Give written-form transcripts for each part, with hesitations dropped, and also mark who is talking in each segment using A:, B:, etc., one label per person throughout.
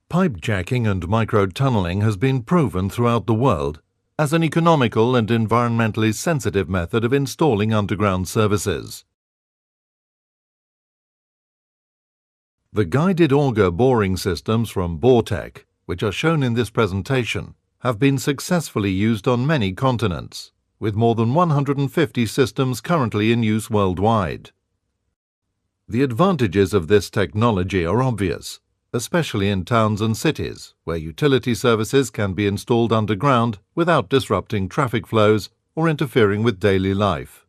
A: Pipe jacking and micro-tunneling has been proven throughout the world as an economical and environmentally sensitive method of installing underground services. The guided auger boring systems from Boretec, which are shown in this presentation, have been successfully used on many continents, with more than 150 systems currently in use worldwide. The advantages of this technology are obvious, especially in towns and cities, where utility services can be installed underground without disrupting traffic flows or interfering with daily life.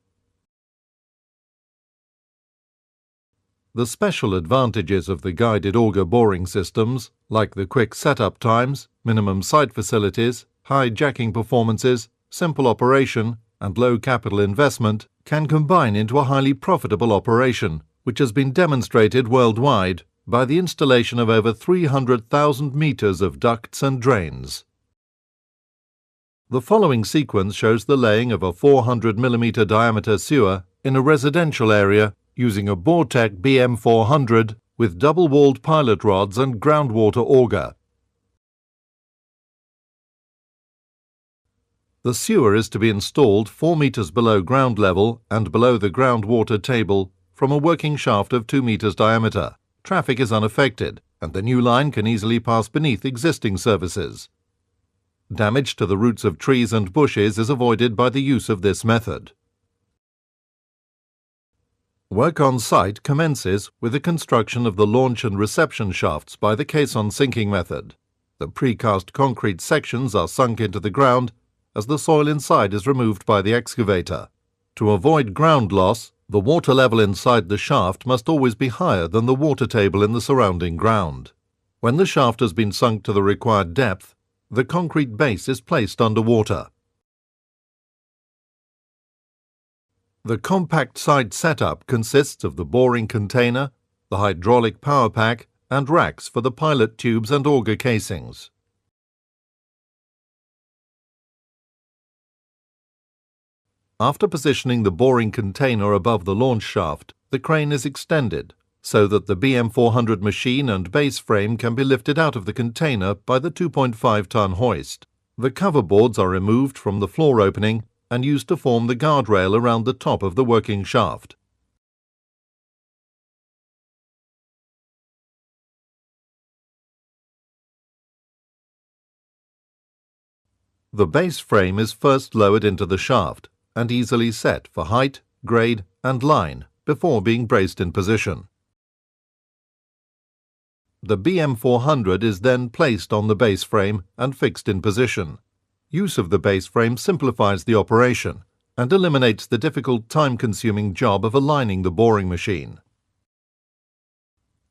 A: The special advantages of the guided auger boring systems, like the quick setup times, minimum site facilities, high jacking performances, simple operation, and low capital investment, can combine into a highly profitable operation, which has been demonstrated worldwide by the installation of over 300,000 meters of ducts and drains. The following sequence shows the laying of a 400 mm diameter sewer in a residential area using a Boretec BM400 with double-walled pilot rods and groundwater auger. The sewer is to be installed 4 meters below ground level and below the groundwater table from a working shaft of 2 meters diameter. Traffic is unaffected, and the new line can easily pass beneath existing services. Damage to the roots of trees and bushes is avoided by the use of this method. Work on site commences with the construction of the launch and reception shafts by the caisson sinking method. The precast concrete sections are sunk into the ground as the soil inside is removed by the excavator. To avoid ground loss, the water level inside the shaft must always be higher than the water table in the surrounding ground. When the shaft has been sunk to the required depth, the concrete base is placed underwater. The compact site setup consists of the boring container, the hydraulic power pack, and racks for the pilot tubes and auger casings. After positioning the boring container above the launch shaft, the crane is extended so that the BM400 machine and base frame can be lifted out of the container by the 2.5-ton hoist. The cover boards are removed from the floor opening and used to form the guardrail around the top of the working shaft. The base frame is first lowered into the shaft and easily set for height, grade, and line before being braced in position. The BM400 is then placed on the base frame and fixed in position. Use of the base frame simplifies the operation and eliminates the difficult time-consuming job of aligning the boring machine.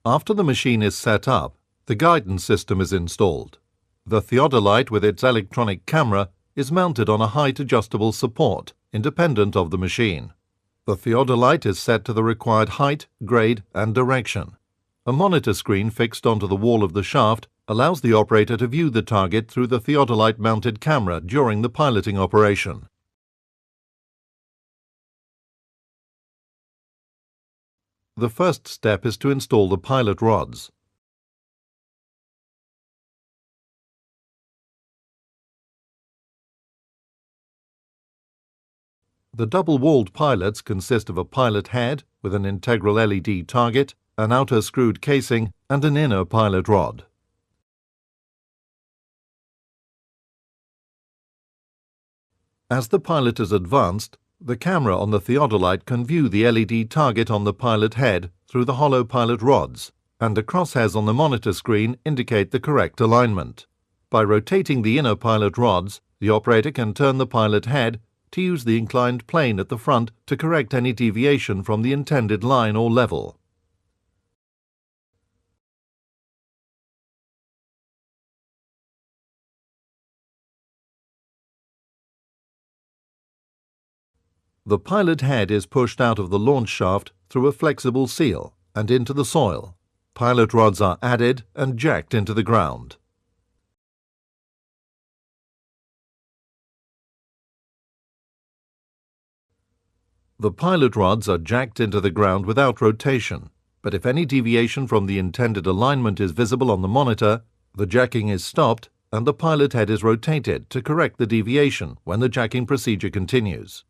A: After the machine is set up, the guidance system is installed. The theodolite with its electronic camera is mounted on a height-adjustable support, independent of the machine. The theodolite is set to the required height, grade, and direction. A monitor screen fixed onto the wall of the shaft allows the operator to view the target through the theodolite-mounted camera during the piloting operation. The first step is to install the pilot rods. The double-walled pilots consist of a pilot head with an integral LED target, an outer screwed casing, and an inner pilot rod. As the pilot is advanced, the camera on the theodolite can view the LED target on the pilot head through the hollow pilot rods, and the crosshairs on the monitor screen indicate the correct alignment. By rotating the inner pilot rods, the operator can turn the pilot head to use the inclined plane at the front to correct any deviation from the intended line or level. The pilot head is pushed out of the launch shaft through a flexible seal and into the soil. Pilot rods are added and jacked into the ground. The pilot rods are jacked into the ground without rotation, but if any deviation from the intended alignment is visible on the monitor, The jacking is stopped and the pilot head is rotated to correct the deviation when the jacking procedure continues.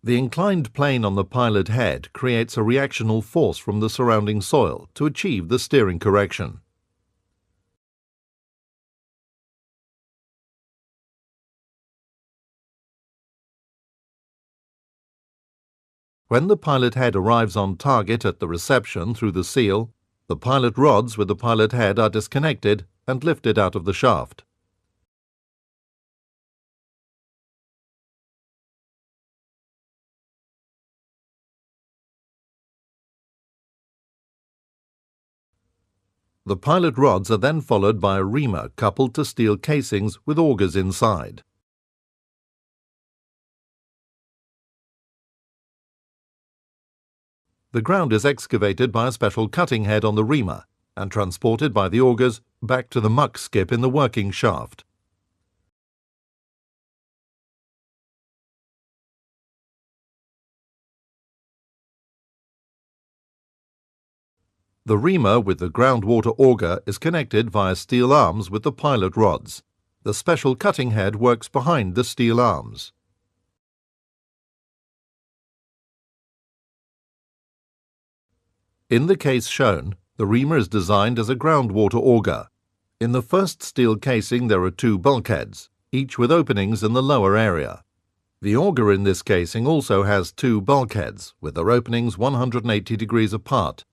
A: The inclined plane on the pilot head creates a reactional force from the surrounding soil to achieve the steering correction. When the pilot head arrives on target at the reception through the seal, the pilot rods with the pilot head are disconnected and lifted out of the shaft. The pilot rods are then followed by a reamer coupled to steel casings with augers inside. The ground is excavated by a special cutting head on the reamer and transported by the augers back to the muck skip in the working shaft. The reamer with the groundwater auger is connected via steel arms with the pilot rods. The special cutting head works behind the steel arms. In the case shown, the reamer is designed as a groundwater auger. In the first steel casing there are two bulkheads, each with openings in the lower area. The auger in this casing also has two bulkheads, with their openings 180 degrees apart.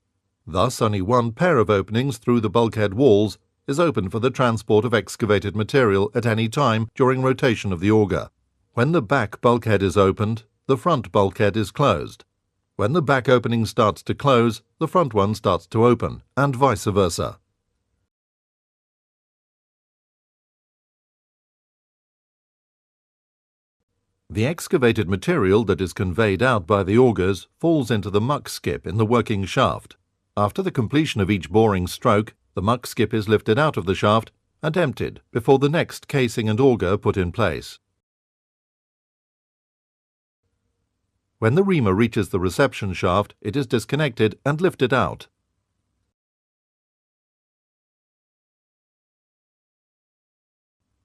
A: Thus, only one pair of openings through the bulkhead walls is open for the transport of excavated material at any time during rotation of the auger. When the back bulkhead is opened, the front bulkhead is closed. When the back opening starts to close, the front one starts to open, and vice versa. The excavated material that is conveyed out by the augers falls into the muck skip in the working shaft. After the completion of each boring stroke, the muck skip is lifted out of the shaft and emptied before the next casing and auger put in place. When the reamer reaches the reception shaft, it is disconnected and lifted out.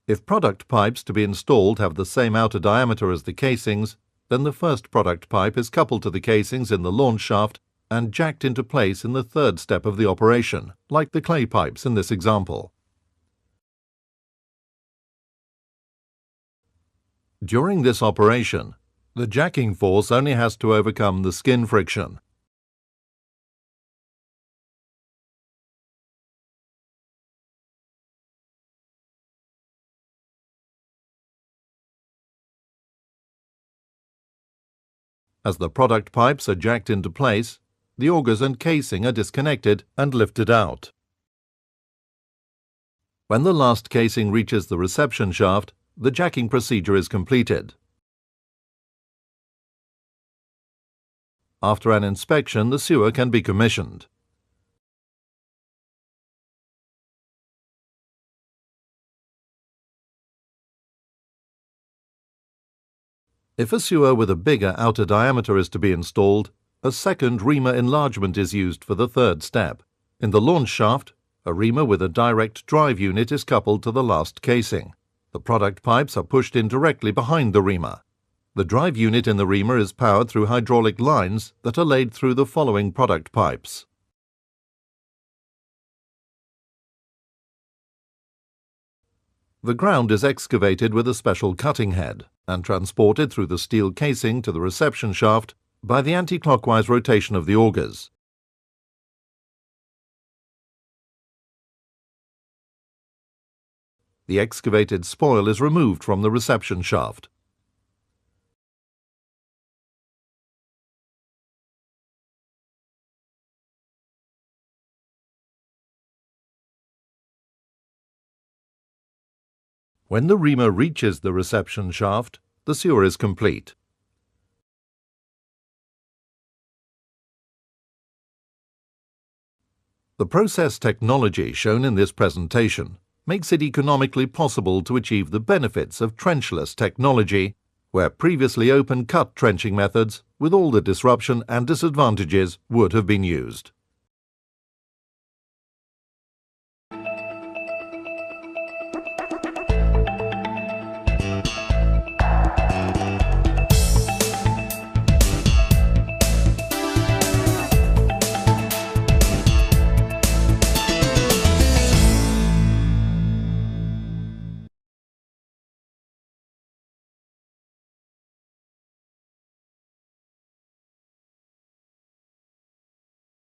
A: If product pipes to be installed have the same outer diameter as the casings, then the first product pipe is coupled to the casings in the launch shaft and jacked into place in the third step of the operation, like the clay pipes in this example. During this operation, the jacking force only has to overcome the skin friction. As the product pipes are jacked into place, the augers and casing are disconnected and lifted out. When the last casing reaches the reception shaft, the jacking procedure is completed. After an inspection, the sewer can be commissioned. If a sewer with a bigger outer diameter is to be installed, a second reamer enlargement is used for the third step. In the launch shaft, a reamer with a direct drive unit is coupled to the last casing. The product pipes are pushed in directly behind the reamer. The drive unit in the reamer is powered through hydraulic lines that are laid through the following product pipes. The ground is excavated with a special cutting head and transported through the steel casing to the reception shaft by the anti-clockwise rotation of the augers. The excavated spoil is removed from the reception shaft. When the reamer reaches the reception shaft, the sewer is complete. The process technology shown in this presentation makes it economically possible to achieve the benefits of trenchless technology, where previously open-cut trenching methods, with all the disruption and disadvantages, would have been used.